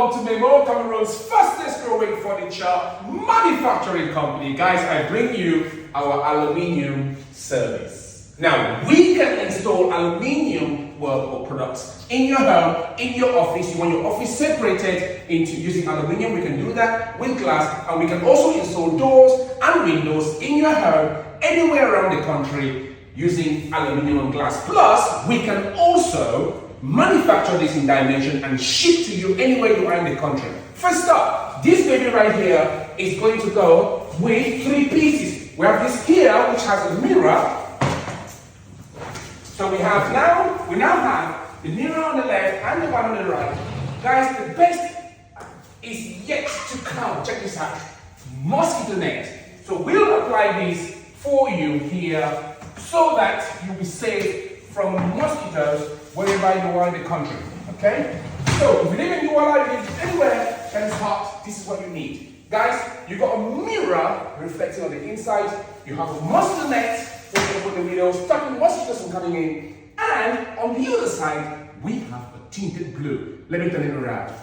welcome to Memo, Cameroon's fastest growing furniture manufacturing company. Guys, I bring you our aluminium service. Now, we can install aluminium work or products in your home, in your office. You want your office separated into using aluminium, we can do that with glass, and we can also install doors and windows in your home, anywhere around the country using aluminium and glass. Plus, we can also manufacture this in dimension and ship to you anywhere you are in the country. First up, this baby right here is going to go with 3 pieces. We have this here which has a mirror. So we now have the mirror on the left and the one on the right. Guys, the best is yet to come. Check this out. Mosquito net. So we'll apply this for you here so that you'll be safe from mosquitoes wherever you are in the country. Okay? So if you live in Douala, you live anywhere and it's hot, this is what you need. Guys, you've got a mirror reflecting on the inside. You have a mosquito net where you can put the windows, stopping mosquitoes from coming in. And on the other side, we have a tinted blue. Let me turn it around.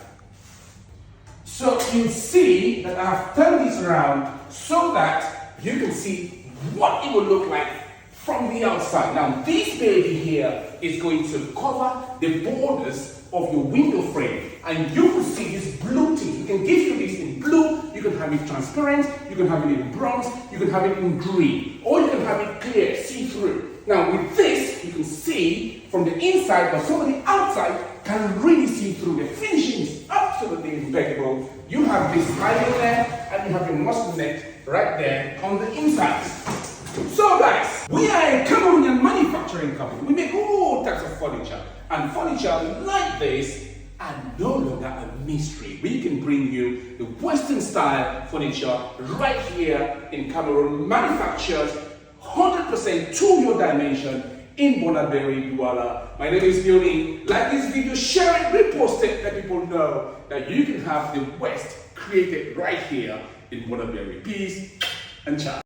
So you see that I have turned this around so that you can see what it will look like from the outside. Now, this baby here is going to cover the borders of your window frame, and you will see this blue tint. We can give you this in blue, you can have it transparent, you can have it in bronze, you can have it in green, or you can have it clear, see-through. Now, with this, you can see from the inside, but some of the outside can really see through. The finishing is absolutely impeccable. You have this lining there, and you have your mosquito net right there on the inside. So guys, we are a Cameroonian manufacturing company. We make all types of furniture. And furniture like this are no longer a mystery. We can bring you the Western style furniture right here in Cameroon, manufactured 100% to your dimension in Bonadberry, Douala. My name is Bioni. Like this video, share it, repost it, let people know that you can have the West created right here in Bonadberry. Peace and ciao.